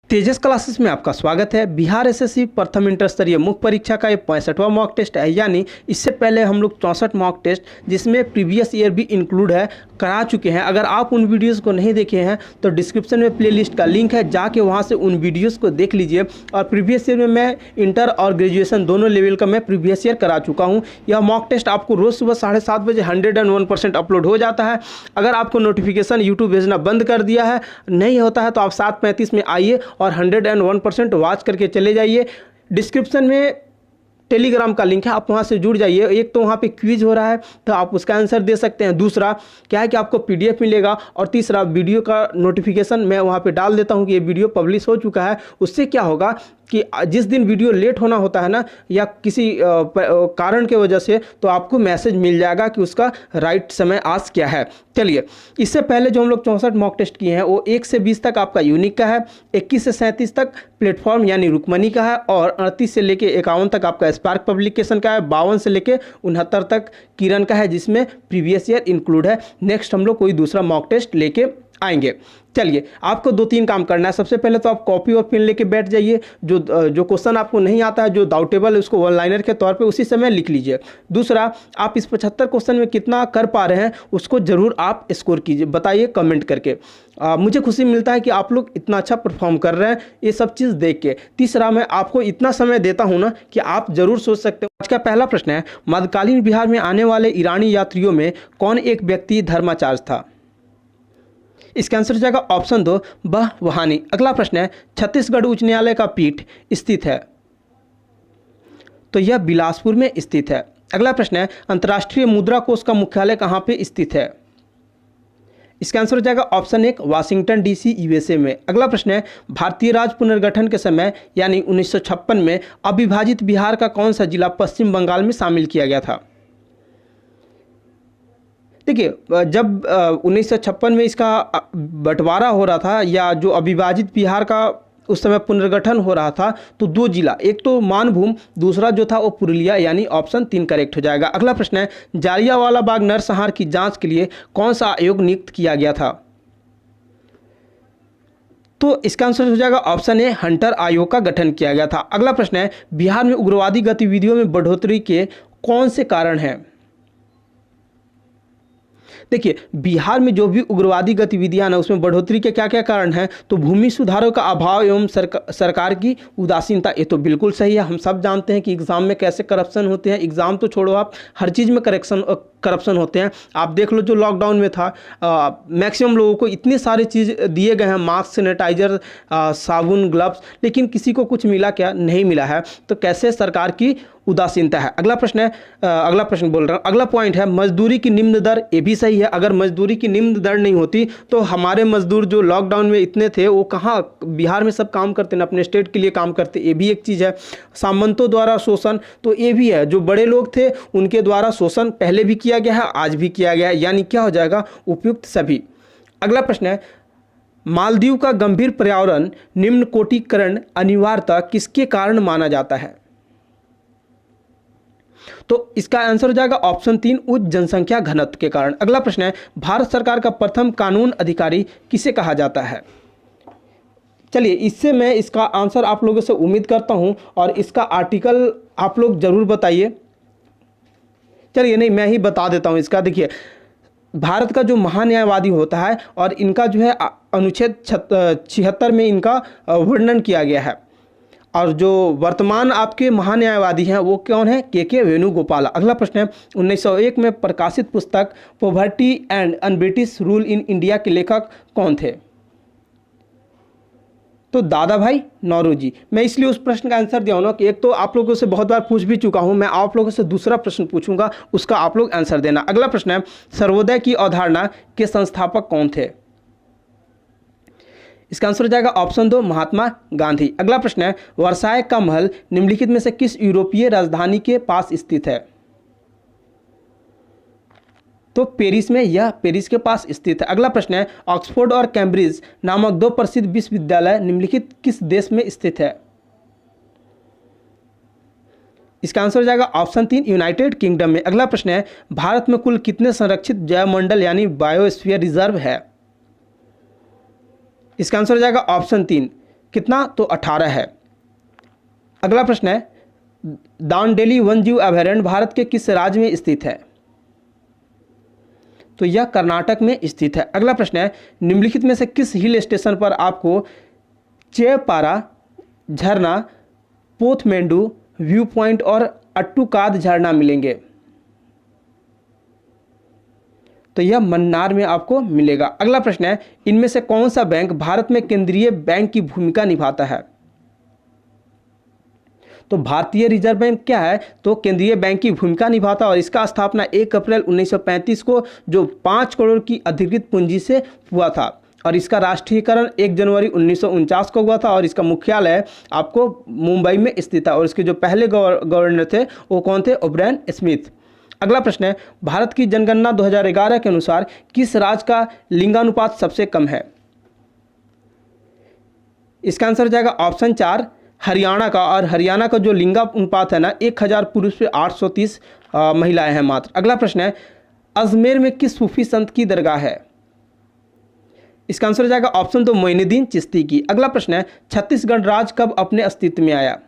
तेजस classes में आपका स्वागत है। बिहार एसएससी प्रथम इंटर स्तरीय मुख्य परीक्षा का ये 65वां मॉक टेस्ट है, यानी इससे पहले हम लोग 64 मॉक टेस्ट जिसमें प्रीवियस ईयर भी इंक्लूड है करा चुके हैं। अगर आप उन वीडियोस को नहीं देखे हैं तो डिस्क्रिप्शन में प्लेलिस्ट का लिंक है, जाके वहां से उन वीडियोस को देख लीजिए। और प्रीवियस ईयर में मैं इंटर और ग्रेजुएशन दोनों लेवल का मैं प्रीवियस ईयर करा चुका हूँ। यह मॉक टेस्ट आपको रोज़ सुबह 7:30 बजे 101% अपलोड हो जाता है। अगर आपको नोटिफिकेशन यूट्यूब भेजना बंद कर दिया है, नहीं होता है, तो आप 7:35 में आइए और 101% वॉच करके चले जाइए। डिस्क्रिप्शन में टेलीग्राम का लिंक है, आप वहाँ से जुड़ जाइए। एक तो वहाँ पे क्विज हो रहा है तो आप उसका आंसर दे सकते हैं, दूसरा क्या है कि आपको पीडीएफ मिलेगा, और तीसरा वीडियो का नोटिफिकेशन मैं वहाँ पे डाल देता हूँ कि ये वीडियो पब्लिश हो चुका है। उससे क्या होगा कि जिस दिन वीडियो लेट होना होता है ना, या किसी कारण के वजह से, तो आपको मैसेज मिल जाएगा कि उसका राइट समय आज क्या है। चलिए, इससे पहले जो हम लोग 64 मॉक टेस्ट किए हैं वो 1 से 20 तक आपका यूनिक का है, 21 से 37 तक प्लेटफॉर्म यानी रुकमनी का है, और 38 से लेके 51 तक आपका स्पार्क पब्लिकेशन का है, 52 से लेके 69 तक किरण का है, जिसमें प्रीवियस ईयर इंक्लूड है। नेक्स्ट हम लोग कोई दूसरा मॉक टेस्ट लेके आएंगे। चलिए, आपको 2-3 काम करना है। सबसे पहले तो आप कॉपी और पेन लेके बैठ जाइए। जो क्वेश्चन आपको नहीं आता है, जो डाउटेबल है, उसको वन लाइनर के तौर पे उसी समय लिख लीजिए। दूसरा, आप इस 75 क्वेश्चन में कितना कर पा रहे हैं उसको जरूर आप स्कोर कीजिए, बताइए कमेंट करके। मुझे खुशी मिलता है कि आप लोग इतना अच्छा परफॉर्म कर रहे हैं ये सब चीज़ देख के। तीसरा, मैं आपको इतना समय देता हूँ ना कि आप जरूर सोच सकते हैं। आज का पहला प्रश्न है, मध्यकालीन बिहार में आने वाले ईरानी यात्रियों में कौन एक व्यक्ति धर्माचार्य था? इसका आंसर हो जाएगा ऑप्शन 2, बहवानी। अगला प्रश्न है, छत्तीसगढ़ उच्च न्यायालय का पीठ स्थित है? तो यह बिलासपुर में स्थित है। अगला प्रश्न है, अंतर्राष्ट्रीय मुद्रा कोष का मुख्यालय कहाँ पे स्थित है? इसका आंसर हो जाएगा ऑप्शन 1, वाशिंगटन डीसी यूएसए में। अगला प्रश्न है, भारतीय राज्य पुनर्गठन के समय यानी 1956 में अविभाजित बिहार का कौन सा जिला पश्चिम बंगाल में शामिल किया गया था? देखिए, जब 1956 में इसका बंटवारा हो रहा था, या जो अविभाजित बिहार का उस समय पुनर्गठन हो रहा था, तो 2 जिला, एक तो मानभूम, दूसरा जो था वो पुरुलिया, यानी ऑप्शन 3 करेक्ट हो जाएगा। अगला प्रश्न है, जालियांवाला बाग नरसंहार की जांच के लिए कौन सा आयोग नियुक्त किया गया था? तो इसका आंसर हो जाएगा ऑप्शन ए, हंटर आयोग का गठन किया गया था। अगला प्रश्न है, बिहार में उग्रवादी गतिविधियों में बढ़ोतरी के कौन से कारण हैं? देखिए, बिहार में जो भी उग्रवादी गतिविधियां ना, उसमें बढ़ोतरी के क्या क्या कारण हैं? तो भूमि सुधारों का अभाव एवं सरकार की उदासीनता। ये तो बिल्कुल सही है। हम सब जानते हैं कि एग्जाम में कैसे करप्शन होते हैं। एग्जाम तो छोड़ो, आप हर चीज़ में करप्शन होते हैं। आप देख लो, जो लॉकडाउन में था, मैक्सिमम लोगों को इतने सारे चीज़ दिए गए हैं, मास्क, सैनिटाइजर, साबुन, ग्लव्स, लेकिन किसी को कुछ मिला क्या? नहीं मिला है। तो कैसे सरकार की उदासीनता है। अगला प्रश्न है, अगला प्रश्न बोल रहा हूँ, अगला पॉइंट है, मजदूरी की निम्न दर। ये भी सही है। अगर मजदूरी की निम्न दर नहीं होती तो हमारे मजदूर जो लॉकडाउन में इतने थे, वो कहाँ बिहार में सब काम करते ना, अपने स्टेट के लिए काम करते। ये भी एक चीज़ है। सामंतों द्वारा शोषण, तो ये भी है। जो बड़े लोग थे उनके द्वारा शोषण पहले भी किया गया है, आज भी किया गया है, यानी क्या हो जाएगा? उपयुक्त सभी। अगला प्रश्न है, मालदीव का गंभीर पर्यावरण निम्न कोटिकरण अनिवार्यता किसके कारण माना जाता है? तो इसका आंसर हो जाएगा ऑप्शन 3, उच्च जनसंख्या घनत्व के कारण। अगला प्रश्न है, भारत सरकार का प्रथम कानून अधिकारी किसे कहा जाता है? चलिए, इससे मैं इसका आंसर आप लोगों से उम्मीद करता हूं, और इसका आर्टिकल आप लोग जरूर बताइए। चलिए, नहीं, मैं ही बता देता हूं इसका। देखिए, भारत का जो महान्यायवादी होता है, और इनका जो है अनुच्छेद 76 में इनका वर्णन किया गया है। और जो वर्तमान आपके महान्यायवादी हैं वो कौन है? के वेणुगोपाल। अगला प्रश्न है, 1901 में प्रकाशित पुस्तक poverty and un British rule in India के लेखक कौन थे? तो दादा भाई नौरोजी। मैं इसलिए उस प्रश्न का आंसर दिया हूं ना कि एक तो आप लोगों से बहुत बार पूछ भी चुका हूं, मैं आप लोगों से दूसरा प्रश्न पूछूंगा, उसका आप लोग आंसर देना। अगला प्रश्न है, सर्वोदय की अवधारणा के संस्थापक कौन थे? इसका आंसर हो जाएगा ऑप्शन 2, महात्मा गांधी। अगला प्रश्न है, वर्साय का महल निम्नलिखित में से किस यूरोपीय राजधानी के पास स्थित है? तो पेरिस में, यह पेरिस के पास स्थित है। अगला प्रश्न है, ऑक्सफोर्ड और कैम्ब्रिज नामक 2 प्रसिद्ध विश्वविद्यालय निम्नलिखित किस देश में स्थित है? इसका आंसर हो जाएगा ऑप्शन 3, यूनाइटेड किंगडम में। अगला प्रश्न है, भारत में कुल कितने संरक्षित जैवमंडल यानी बायोस्फीयर रिजर्व है? इसका आंसर हो जाएगा ऑप्शन 3, कितना, तो 18 है। अगला प्रश्न है, दांडेली वन्यजीव अभयारण्य भारत के किस राज्य में स्थित है? तो यह कर्नाटक में स्थित है। अगला प्रश्न है, निम्नलिखित में से किस हिल स्टेशन पर आपको चेपारा झरना, पोथमेंडू व्यू पॉइंट और अट्टुकाद झरना मिलेंगे? तो यह मन्नार में आपको मिलेगा। अगला प्रश्न है, इनमें से कौन सा बैंक भारत में केंद्रीय बैंक की भूमिका निभाता है? तो भारतीय रिजर्व बैंक क्या है, तो केंद्रीय बैंक की भूमिका निभाता है और इसका स्थापना 1 अप्रैल 1935 को जो 5 करोड़ की अधिकृत पूंजी से हुआ था और इसका राष्ट्रीयकरण 1 जनवरी 1949 को हुआ था और इसका मुख्यालय आपको मुंबई में स्थित है और इसके जो पहले गवर्नर थे वो कौन थे, ओब्रायन स्मिथ। अगला प्रश्न है, भारत की जनगणना 2011 के अनुसार किस राज्य का लिंगानुपात सबसे कम है? इसका आंसर जाएगा ऑप्शन 4 हरियाणा का, और हरियाणा का जो लिंगानुपात है ना 1000 पुरुष पे 830 महिलाएं हैं मात्र। अगला प्रश्न है, अजमेर में किस सूफी संत की दरगाह है? इसका आंसर जाएगा ऑप्शन 2 मोइनुद्दीन चिश्ती की। अगला प्रश्न है, छत्तीसगढ़ राज्य कब अपने अस्तित्व में आया?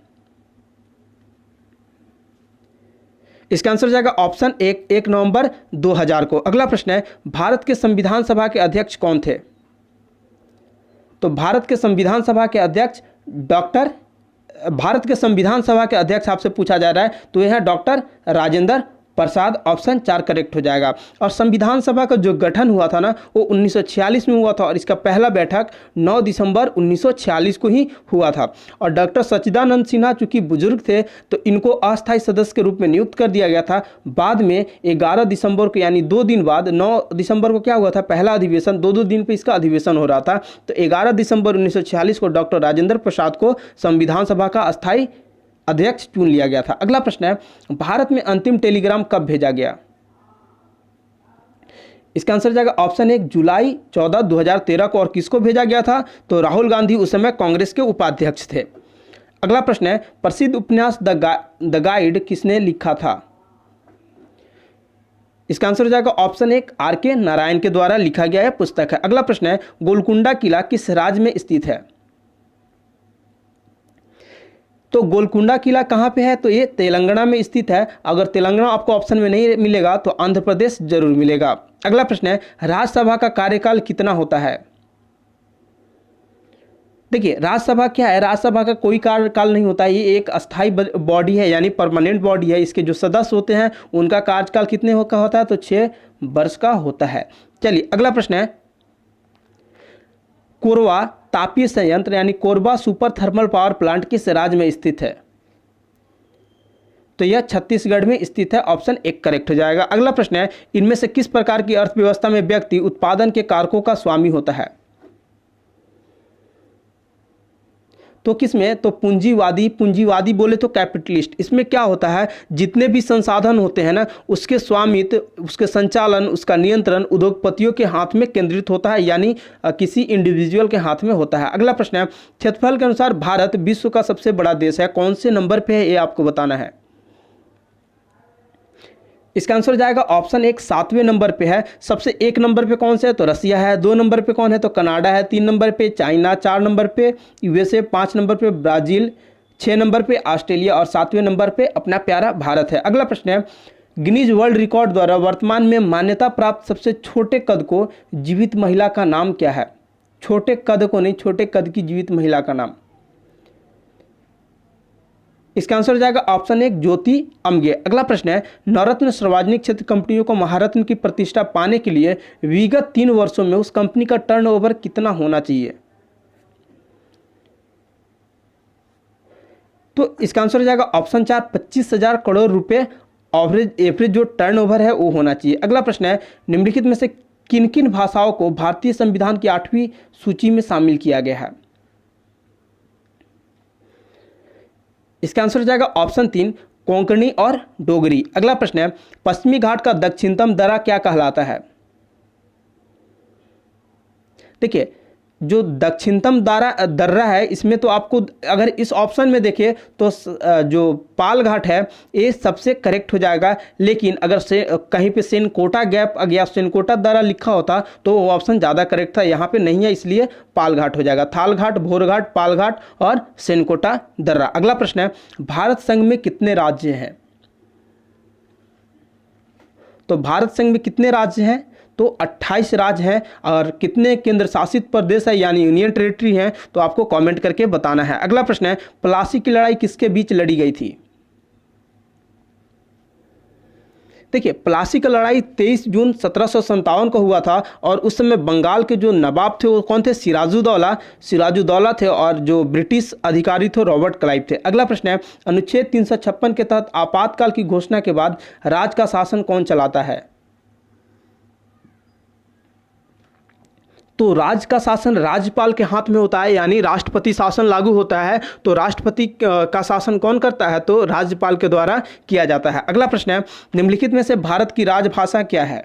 इसका आंसर जाएगा ऑप्शन 1 नवंबर 2000 को। अगला प्रश्न है, भारत के संविधान सभा के अध्यक्ष कौन थे? तो भारत के संविधान सभा के अध्यक्ष आपसे पूछा जा रहा है तो यह है doctor Rajendra Prasad. Option 4 correct हो जाएगा। और संविधान सभा का जो गठन हुआ था ना वो 1946 में हुआ था और इसका पहला बैठक 9 दिसंबर 1946 को ही हुआ था। और डॉक्टर सच्चिदानंद सिन्हा चूंकि बुजुर्ग थे तो इनको अस्थायी सदस्य के रूप में नियुक्त कर दिया गया था। बाद में 11 दिसंबर को यानी 2 दिन बाद 9 दिसंबर को क्या हुआ था, पहला अधिवेशन, 2 दिन पे इसका अधिवेशन हो रहा था। तो 11 दिसंबर 1946 को डॉक्टर राजेंद्र प्रसाद को संविधान सभा का अस्थायी अध्यक्ष चुन लिया गया था। अगला प्रश्न है, भारत में अंतिम टेलीग्राम कब भेजा गया? इसका आंसर जाएगा ऑप्शन 1 जुलाई 14, 2013 को। और किसको भेजा गया था? तो राहुल गांधी उस समय कांग्रेस के उपाध्यक्ष थे। अगला प्रश्न है, प्रसिद्ध उपन्यास द गाइड किसने लिखा था? इसका आंसर जाएगा ऑप्शन 1 RK नारायण के द्वारा लिखा गया यह पुस्तक है। अगला प्रश्न है, गोलकुंडा किला किस राज्य में स्थित है? तो गोलकुंडा किला कहाँ पे है? तो ये तेलंगाना में स्थित है। अगर तेलंगाना आपको ऑप्शन में नहीं मिलेगा तो आंध्र प्रदेश जरूर मिलेगा। अगला प्रश्न है, राज्यसभा का कार्यकाल कितना होता है? देखिए राज्यसभा क्या है, राज्यसभा का कोई कार्यकाल नहीं होता है, ये एक अस्थाई बॉडी है यानी परमानेंट बॉडी है। इसके जो सदस्य होते हैं उनका कार्यकाल कितने का होता है? तो 6 वर्ष का होता है। चलिए अगला प्रश्न है, कोरबा तापीय संयंत्र यानी Korba super thermal power plant किस राज्य में स्थित है? तो यह छत्तीसगढ़ में स्थित है। ऑप्शन 1 करेक्ट हो जाएगा। अगला प्रश्न है, इनमें से किस प्रकार की अर्थव्यवस्था में व्यक्ति उत्पादन के कारकों का स्वामी होता है? तो किसमें? तो पूंजीवादी बोले तो कैपिटलिस्ट। इसमें क्या होता है, जितने भी संसाधन होते हैं ना उसके स्वामित्व, उसके संचालन, उसका नियंत्रण उद्योगपतियों के हाथ में केंद्रित होता है यानी किसी इंडिविजुअल के हाथ में होता है। अगला प्रश्न है, क्षेत्रफल के अनुसार भारत विश्व का सबसे बड़ा देश है, कौन से नंबर पे है ये आपको बताना है। इसका आंसर जाएगा ऑप्शन 1 7वें नंबर पे है। सबसे 1 नंबर पे कौन से है? तो रसिया है। 2 नंबर पे कौन है? तो कनाडा है। 3 नंबर पे चाइना, 4 नंबर पे USA, 5 नंबर पे ब्राजील, 6 नंबर पे ऑस्ट्रेलिया और 7वें नंबर पे अपना प्यारा भारत है। अगला प्रश्न है, गिनीज वर्ल्ड रिकॉर्ड द्वारा वर्तमान में मान्यता प्राप्त सबसे छोटे कद को जीवित महिला का नाम क्या है? छोटे कद को नहीं, छोटे कद की जीवित महिला का नाम। इसका आंसर जाएगा ऑप्शन 1 ज्योति अमगे। अगला प्रश्न है, नवरत्न सार्वजनिक क्षेत्र कंपनियों को महारत्न की प्रतिष्ठा पाने के लिए विगत 3 वर्षों में उस कंपनी का टर्नओवर कितना होना चाहिए? तो इसका आंसर जाएगा ऑप्शन 4 25,000 करोड़ रुपए एवरेज जो टर्नओवर है वो होना चाहिए। अगला प्रश्न है, निम्नलिखित में से किन किन भाषाओं को भारतीय संविधान की 8वीं सूची में शामिल किया गया है? इसका आंसर हो जाएगा ऑप्शन 3 कोंकणी और डोगरी। अगला प्रश्न है, पश्चिमी घाट का दक्षिणतम दर्रा क्या कहलाता है? देखिए जो दक्षिणतम दर्रा है इसमें तो आपको अगर इस ऑप्शन में देखें तो जो पाल घाट है ये सबसे करेक्ट हो जाएगा, लेकिन अगर से कहीं पे सेनकोटा गैप या सेनकोटा दर्रा लिखा होता तो वो ऑप्शन ज़्यादा करेक्ट था, यहाँ पे नहीं है इसलिए पाल घाट हो जाएगा। थाल घाट, भोर घाट, पाल घाट और सेनकोटा दर्रा। अगला प्रश्न है, भारत संघ में कितने राज्य हैं? तो भारत संघ में कितने राज्य हैं? तो 28 राज्य हैं। और कितने केंद्र शासित प्रदेश है यानी यूनियन टेरिटरी हैं? तो आपको कमेंट करके बताना है। अगला प्रश्न है, प्लासी की लड़ाई किसके बीच लड़ी गई थी? देखिए, प्लासी का लड़ाई 23 जून 1757 को हुआ था और उस समय बंगाल के जो नवाब थे वो कौन थे? सिराजुद्दौला थे और जो ब्रिटिश अधिकारी थे रॉबर्ट क्लाइव थे। अगला प्रश्न है, अनुच्छेद 356 के तहत आपातकाल की घोषणा के बाद राज्य का शासन कौन चलाता है? तो राज्य का शासन राज्यपाल के हाथ में होता है, यानी राष्ट्रपति शासन लागू होता है तो राष्ट्रपति का शासन कौन करता है? तो राज्यपाल के द्वारा किया जाता है। अगला प्रश्न है, निम्नलिखित में से भारत की राजभाषा क्या है?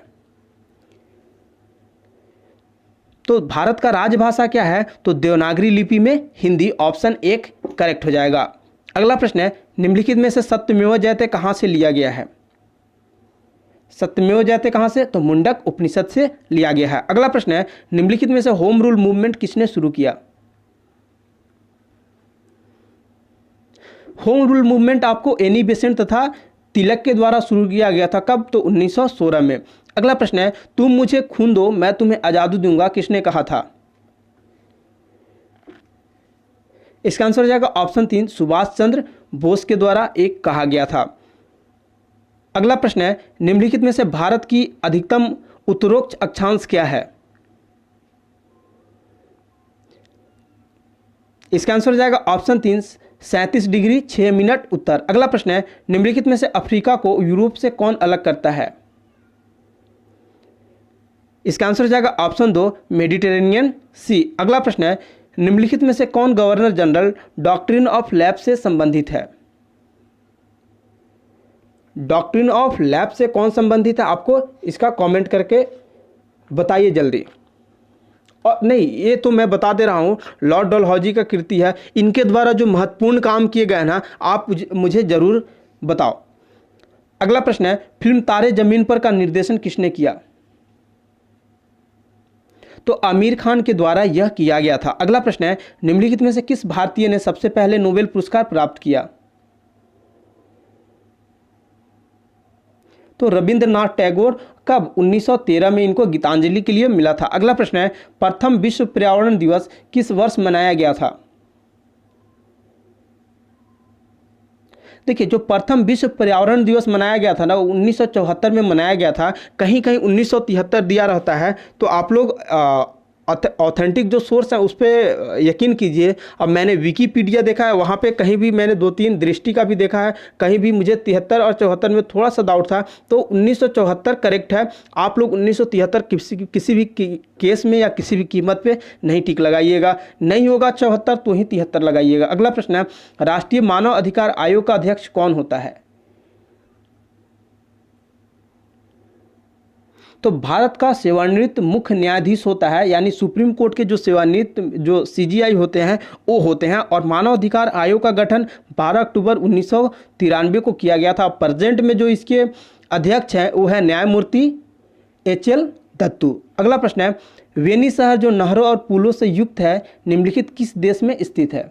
तो भारत का राजभाषा क्या है? तो देवनागरी लिपि में हिंदी, ऑप्शन 1 करेक्ट हो जाएगा। अगला प्रश्न है, निम्नलिखित में से सत्यमेव जयते कहाँ से लिया गया है? सत्यमेव जयते कहाँ से? तो मुंडक उपनिषद से लिया गया है। अगला प्रश्न है, निम्नलिखित में से होम रूल मूवमेंट किसने शुरू किया? होम रूल मूवमेंट आपको एनी बेसेंट तथा तिलक के द्वारा शुरू किया गया था। कब? तो 1916 में। अगला प्रश्न है, तुम मुझे खून दो मैं तुम्हें आजादी दूंगा किसने कहा था? इसका आंसर हो जाएगा ऑप्शन 3, सुभाष चंद्र बोस के द्वारा एक कहा गया था। अगला प्रश्न है, निम्नलिखित में से भारत की अधिकतम उत्तरोच्च अक्षांश क्या है? इसका आंसर हो जाएगा ऑप्शन 3, 37 डिग्री 6 मिनट उत्तर। अगला प्रश्न है, निम्नलिखित में से अफ्रीका को यूरोप से कौन अलग करता है? इसका आंसर हो जाएगा ऑप्शन 2, मेडिटेरेनियन सी। अगला प्रश्न है, निम्नलिखित में से कौन governor general doctrine of lapse से संबंधित है? डॉक्ट्रिन ऑफ लैप्स से कौन संबंधित है? आपको इसका कमेंट करके बताइए जल्दी। और नहीं, ये तो मैं बता दे रहा हूँ, लॉर्ड डलहौजी का कृति है। इनके द्वारा जो महत्वपूर्ण काम किए गए ना, आप मुझे जरूर बताओ। अगला प्रश्न है, फिल्म तारे जमीन पर का निर्देशन किसने किया? तो आमिर खान के द्वारा यह किया गया था। अगला प्रश्न है, निम्नलिखित में से किस भारतीय ने सबसे पहले नोबेल पुरस्कार प्राप्त किया? तो रविंद्रनाथ टैगोर। कब? 1913 में इनको गीतांजलि के लिए मिला था। अगला प्रश्न है, प्रथम विश्व पर्यावरण दिवस किस वर्ष मनाया गया था? देखिए, जो प्रथम विश्व पर्यावरण दिवस मनाया गया था ना, 1974 में मनाया गया था। कहीं कहीं 1973 दिया रहता है, तो आप लोग ऑथेंटिक जो सोर्स है उस पर यकीन कीजिए। अब मैंने विकीपीडिया देखा है, वहाँ पे कहीं भी मैंने 2-3 दृष्टि का भी देखा है, कहीं भी मुझे 73 और 74 में थोड़ा सा डाउट था, तो 1974 करेक्ट है। आप लोग 1973 किसी भी केस में या किसी भी कीमत पे नहीं टिक लगाइएगा, नहीं होगा 74 तो ही 73 लगाइएगा। अगला प्रश्न है, राष्ट्रीय मानव अधिकार आयोग का अध्यक्ष कौन होता है? तो भारत का सेवानिवृत्त मुख्य न्यायाधीश होता है, यानी सुप्रीम कोर्ट के जो सेवानिवृत्त जो सीजीआई होते हैं वो होते हैं। और मानव अधिकार आयोग का गठन 12 अक्टूबर 1993 को किया गया था। प्रेजेंट में जो इसके अध्यक्ष हैं वो है न्यायमूर्ति HL दत्तू। अगला प्रश्न है, वेनिस शहर जो नहरों और पुलों से युक्त है निम्नलिखित किस देश में स्थित है?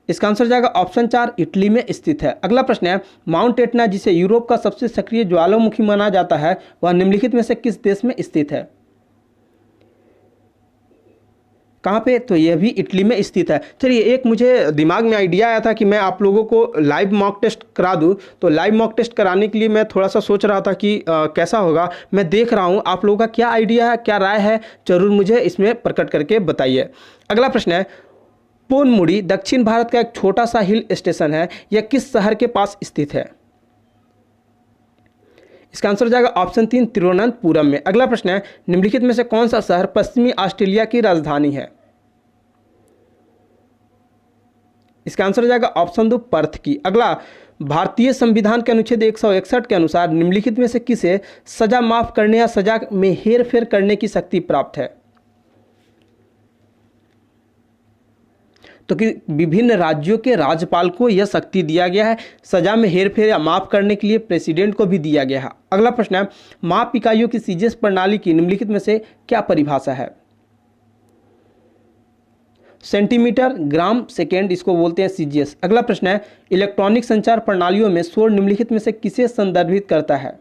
इसका आंसर जाएगा ऑप्शन 4, इटली में स्थित है। अगला प्रश्न है, माउंट एटना जिसे यूरोप का सबसे सक्रिय ज्वालामुखी माना जाता है वह निम्नलिखित में से किस देश में स्थित है? कहाँ पे? तो यह भी इटली में स्थित है। चलिए, एक मुझे दिमाग में आइडिया आया था कि मैं आप लोगों को लाइव मॉक टेस्ट करा दूं। तो लाइव मॉक टेस्ट कराने के लिए मैं थोड़ा सा सोच रहा था कि कैसा होगा। मैं देख रहा हूँ आप लोगों का क्या आइडिया है, क्या राय है, जरूर मुझे इसमें प्रकट करके बताइए। अगला प्रश्न है, पोनमुड़ी दक्षिण भारत का एक छोटा सा हिल स्टेशन है, यह किस शहर के पास स्थित है? इसका आंसर हो जाएगा ऑप्शन 3, तिरुवनंतपुरम में। अगला प्रश्न है, निम्नलिखित में से कौन सा शहर पश्चिमी ऑस्ट्रेलिया की राजधानी है? इसका आंसर हो जाएगा ऑप्शन 2, पर्थ की। अगला, भारतीय संविधान के अनुच्छेद 161 के अनुसार निम्नलिखित में से किसे सजा माफ करने या सजा में हेर फेर करने की शक्ति प्राप्त है? तो कि विभिन्न राज्यों के राज्यपाल को यह शक्ति दिया गया है। सजा में हेरफेर या माफ करने के लिए प्रेसिडेंट को भी दिया गया है। अगला प्रश्न है, माप इकाइयों की सीजीएस प्रणाली की निम्नलिखित में से क्या परिभाषा है? सेंटीमीटर, ग्राम, सेकेंड, इसको बोलते हैं सीजीएस। अगला प्रश्न है, इलेक्ट्रॉनिक संचार प्रणालियों में शोर निम्नलिखित में से किसे संदर्भित करता है?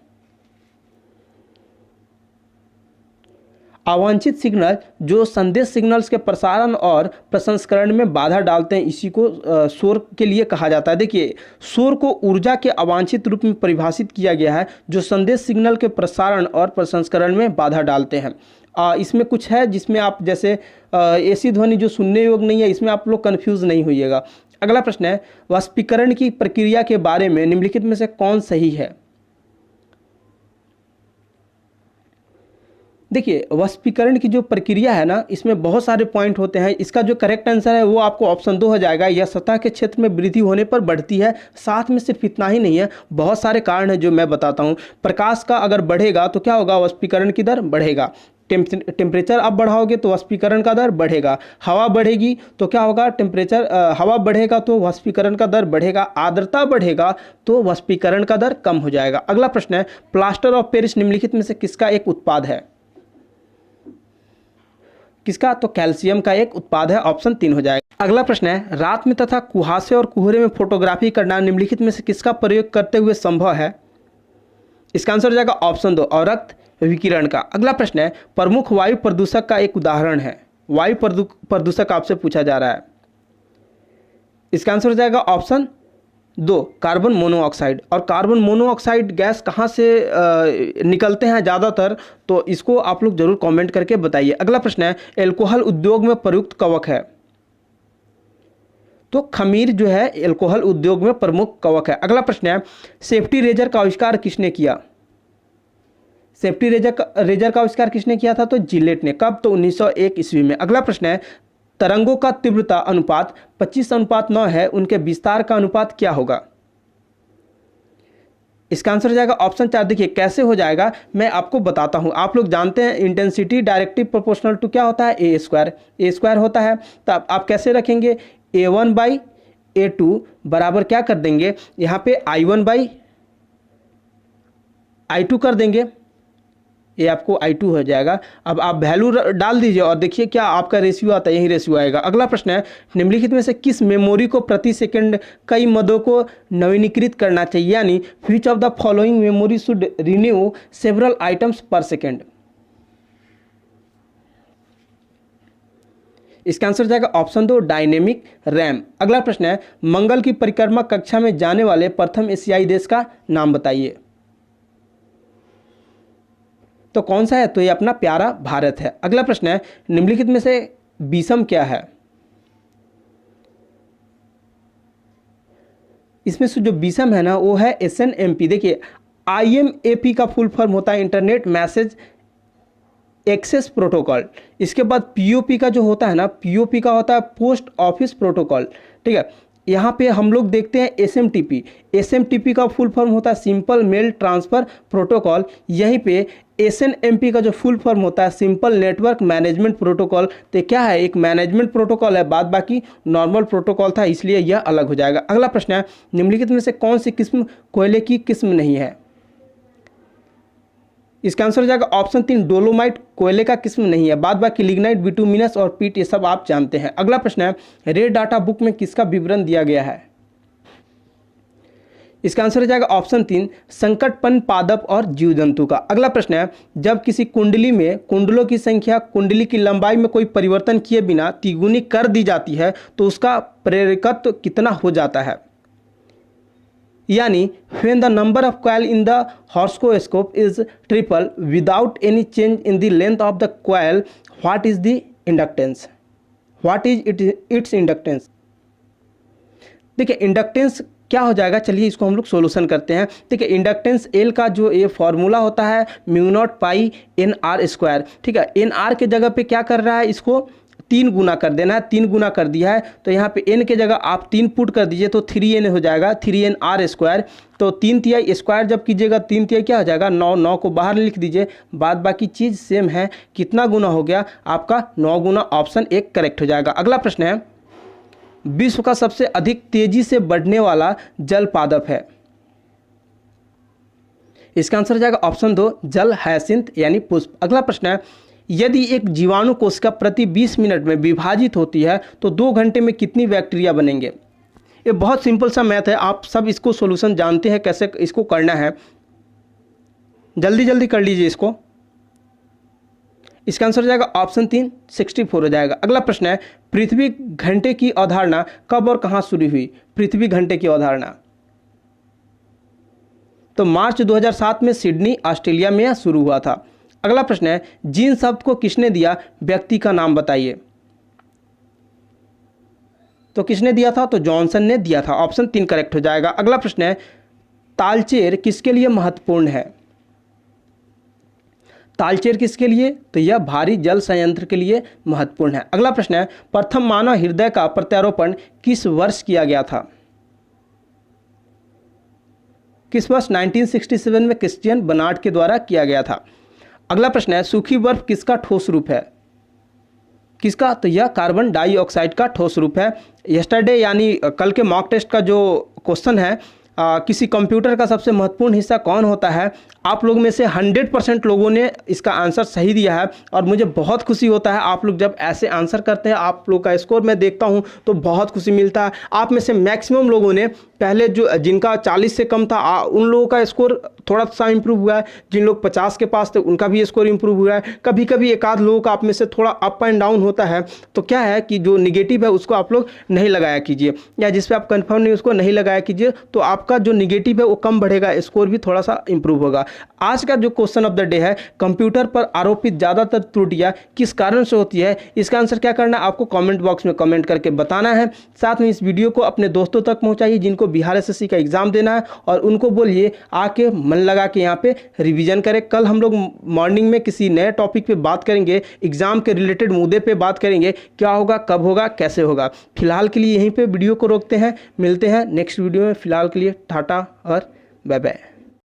अवांछित सिग्नल जो संदेश सिग्नल्स के प्रसारण और प्रसंस्करण में बाधा डालते हैं, इसी को शोर के लिए कहा जाता है। देखिए, शोर को ऊर्जा के अवांछित रूप में परिभाषित किया गया है जो संदेश सिग्नल के प्रसारण और प्रसंस्करण में बाधा डालते हैं। इसमें कुछ है जिसमें आप जैसे ऐसी ध्वनि जो सुनने योग्य नहीं है, इसमें आप लोग कन्फ्यूज नहीं होइएगा। अगला प्रश्न है, वाष्पीकरण की प्रक्रिया के बारे में निम्नलिखित में से कौन सही है? देखिए, वाष्पीकरण की जो प्रक्रिया है ना, इसमें बहुत सारे पॉइंट होते हैं। इसका जो करेक्ट आंसर है वो आपको ऑप्शन 2 हो जाएगा। यह सतह के क्षेत्र में वृद्धि होने पर बढ़ती है। साथ में सिर्फ इतना ही नहीं है, बहुत सारे कारण हैं जो मैं बताता हूँ। प्रकाश का अगर बढ़ेगा तो क्या होगा? वाष्पीकरण की दर बढ़ेगा। टेम्परेचर आप बढ़ाओगे तो वाष्पीकरण का दर बढ़ेगा। हवा बढ़ेगी तो क्या होगा? हवा बढ़ेगा तो वाष्पीकरण का दर बढ़ेगा। आर्द्रता बढ़ेगा तो वाष्पीकरण का दर कम हो जाएगा। अगला प्रश्न है, प्लास्टर ऑफ पेरिस निम्नलिखित में से किसका एक उत्पाद है? किसका? तो कैल्शियम का एक उत्पाद है। ऑप्शन 3 हो जाएगा। अगला प्रश्न है, रात में तथा कुहासे और कोहरे में फोटोग्राफी करना निम्नलिखित में से किसका प्रयोग करते हुए संभव है? इसका आंसर हो जाएगा ऑप्शन 2, अवरक्त विकिरण का। अगला प्रश्न है, प्रमुख वायु प्रदूषक का एक उदाहरण है। वायु प्रदूषक आपसे पूछा जा रहा है। इसका आंसर हो जाएगा ऑप्शन 2, कार्बन मोनोऑक्साइड। और कार्बन मोनोऑक्साइड गैस कहाँ से निकलते हैं ज़्यादातर, तो इसको आप लोग जरूर कमेंट करके बताइए। अगला प्रश्न है, एल्कोहल उद्योग में प्रयुक्त कवक है। तो खमीर जो है एल्कोहल उद्योग में प्रमुख कवक है। अगला प्रश्न है, सेफ्टी रेजर का आविष्कार किसने किया? सेफ्टी रेजर का आविष्कार किसने किया था? तो जिलेट ने। कब? तो 1901 ईस्वी में। अगला प्रश्न है, तरंगों का तीव्रता अनुपात 25:9 है, उनके विस्तार का अनुपात क्या होगा? इसका आंसर हो जाएगा ऑप्शन 4। देखिए कैसे हो जाएगा, मैं आपको बताता हूं। आप लोग जानते हैं इंटेंसिटी डायरेक्टिव प्रोपोर्शनल टू क्या होता है? ए स्क्वायर होता है। तो आप कैसे रखेंगे? A1/A2 बराबर क्या कर देंगे? यहाँ पे I1/I2 कर देंगे। ये आपको I2 हो जाएगा। अब आप वैल्यू डाल दीजिए और देखिए क्या आपका रेशियो आता है, यही रेशियो आएगा। अगला प्रश्न है, निम्नलिखित में से किस मेमोरी को प्रति सेकंड कई मदों को नवीनीकृत करना चाहिए? यानी which of the following memory should renew several items पर सेकंड? इसका आंसर जाएगा ऑप्शन 2, डायनेमिक रैम। अगला प्रश्न है, मंगल की परिक्रमा कक्षा में जाने वाले प्रथम एशियाई देश का नाम बताइए। तो कौन सा है? तो ये अपना प्यारा भारत है। अगला प्रश्न है, निम्नलिखित में से विषम क्या है? इसमें से जो विषम है ना वो है SNMP। देखिए IMAP का फुल फॉर्म होता है इंटरनेट मैसेज एक्सेस प्रोटोकॉल। इसके बाद POP का जो होता है ना, POP का होता है पोस्ट ऑफिस प्रोटोकॉल। ठीक है, यहाँ पे हम लोग देखते हैं SMTP का फुल फॉर्म होता है सिंपल मेल ट्रांसफ़र प्रोटोकॉल। यहीं पे SNMP का जो फुल फॉर्म होता है सिंपल नेटवर्क मैनेजमेंट प्रोटोकॉल। तो क्या है? एक मैनेजमेंट प्रोटोकॉल है, बाद बाकी नॉर्मल प्रोटोकॉल था, इसलिए यह अलग हो जाएगा। अगला प्रश्न है, निम्नलिखित में से कौन सी किस्म कोयले की किस्म नहीं है? इसका आंसर हो जाएगा ऑप्शन 3, डोलोमाइट कोयले का किस्म नहीं है। बाद बाकी लिग्नाइट, बिटुमिनस और पीट ये सब आप जानते हैं। अगला प्रश्न है, रेड डाटा बुक में किसका विवरण दिया गया है? इसका आंसर हो जाएगा ऑप्शन 3, संकटपन्न पादप और जीव जंतु का। अगला प्रश्न है, जब किसी कुंडली में कुंडलों की संख्या कुंडली की लंबाई में कोई परिवर्तन किए बिना तिगुनी कर दी जाती है तो उसका प्रेरकत्व कितना हो जाता है? यानी when the number of coil in the horoscope is triple without any change in the length of the coil, what is the inductance? What is its inductance? देखिए इंडक्टेंस क्या हो जाएगा, चलिए इसको हम लोग सोल्यूशन करते हैं। ठीक है, इंडक्टेंस एल का जो ये फॉर्मूला होता है μ0π/n/r²। ठीक है, nr के जगह पे क्या कर रहा है, इसको 3 गुना कर देना है। 3 गुना कर दिया है तो यहाँ पे n के जगह आप 3 पुट कर दीजिए तो 3n हो जाएगा, 3n/r²। तो 3 स्क्वायर जब कीजिएगा 3 क्या हो जाएगा 9, 9 को बाहर लिख दीजिए। बाद बाकी चीज़ सेम है, कितना गुना हो गया आपका 9 गुना। ऑप्शन 1 करेक्ट हो जाएगा। अगला प्रश्न है, विश्व का सबसे अधिक तेजी से बढ़ने वाला जल पादप है? इसका आंसर हो जाएगा ऑप्शन 2 जल हायसिंथ यानी पुष्प। अगला प्रश्न है, यदि एक जीवाणु कोशिका प्रति 20 मिनट में विभाजित होती है तो 2 घंटे में कितनी बैक्टीरिया बनेंगे? ये बहुत सिंपल सा मैथ है, आप सब इसको सॉल्यूशन जानते हैं कैसे इसको करना है, जल्दी जल्दी कर लीजिए इसको। इसका आंसर हो जाएगा ऑप्शन 3 64 हो जाएगा। अगला प्रश्न है, पृथ्वी घंटे की अवधारणा कब और कहां शुरू हुई? पृथ्वी घंटे की अवधारणा तो मार्च 2007 में सिडनी ऑस्ट्रेलिया में शुरू हुआ था। अगला प्रश्न है, जीन शब्द को किसने दिया? व्यक्ति का नाम बताइए। तो किसने दिया था? तो जॉनसन ने दिया था। ऑप्शन 3 करेक्ट हो जाएगा। अगला प्रश्न है, तालचेर किसके लिए महत्वपूर्ण है? तालचेर किसके लिए? तो यह भारी जल संयंत्र के लिए महत्वपूर्ण है। अगला प्रश्न है, प्रथम मानव हृदय का प्रत्यारोपण किस वर्ष किया गया था? किस वर्ष? 1967 में क्रिश्चियन बर्नार्ड के द्वारा किया गया था। अगला प्रश्न है, सूखी बर्फ किसका ठोस रूप है? किसका? तो यह कार्बन डाइऑक्साइड का ठोस रूप है। यस्टरडे यानी कल के मॉक टेस्ट का जो क्वेश्चन है, किसी कंप्यूटर का सबसे महत्वपूर्ण हिस्सा कौन होता है? आप लोग में से 100% लोगों ने इसका आंसर सही दिया है और मुझे बहुत खुशी होता है आप लोग जब ऐसे आंसर करते हैं। आप लोग का स्कोर मैं देखता हूं तो बहुत खुशी मिलता है। आप में से मैक्सिमम लोगों ने पहले जो जिनका 40 से कम था उन लोगों का स्कोर थोड़ा सा इंप्रूव हुआ है, जिन लोग 50 के पास थे उनका भी स्कोर इंप्रूव हुआ है। कभी कभी एक आध लोगों का आप में से थोड़ा अप एंड डाउन होता है, तो क्या है कि जो निगेटिव है उसको आप लोग नहीं लगाया कीजिए, या जिस पे आप कंफर्म नहीं उसको नहीं लगाया कीजिए, तो आपका जो निगेटिव है वो कम बढ़ेगा, स्कोर भी थोड़ा सा इंप्रूव होगा। आज का जो क्वेश्चन ऑफ द डे है, कंप्यूटर पर आरोपित ज़्यादातर त्रुटियां किस कारण से होती है? इसका आंसर क्या करना है आपको कमेंट बॉक्स में कमेंट करके बताना है। साथ में इस वीडियो को अपने दोस्तों तक पहुंचाइए जिनको बिहार एसएससी का एग्जाम देना है, और उनको बोलिए आके मन लगा के यहाँ पे रिवीजन करें। कल हम लोग मॉर्निंग में किसी नए टॉपिक पे बात करेंगे, एग्जाम के रिलेटेड मुद्दे पे बात करेंगे, क्या होगा, कब होगा, कैसे होगा। फिलहाल के लिए यहीं पे वीडियो को रोकते हैं, मिलते हैं नेक्स्ट वीडियो में। फिलहाल के लिए टाटा और बाय बाय।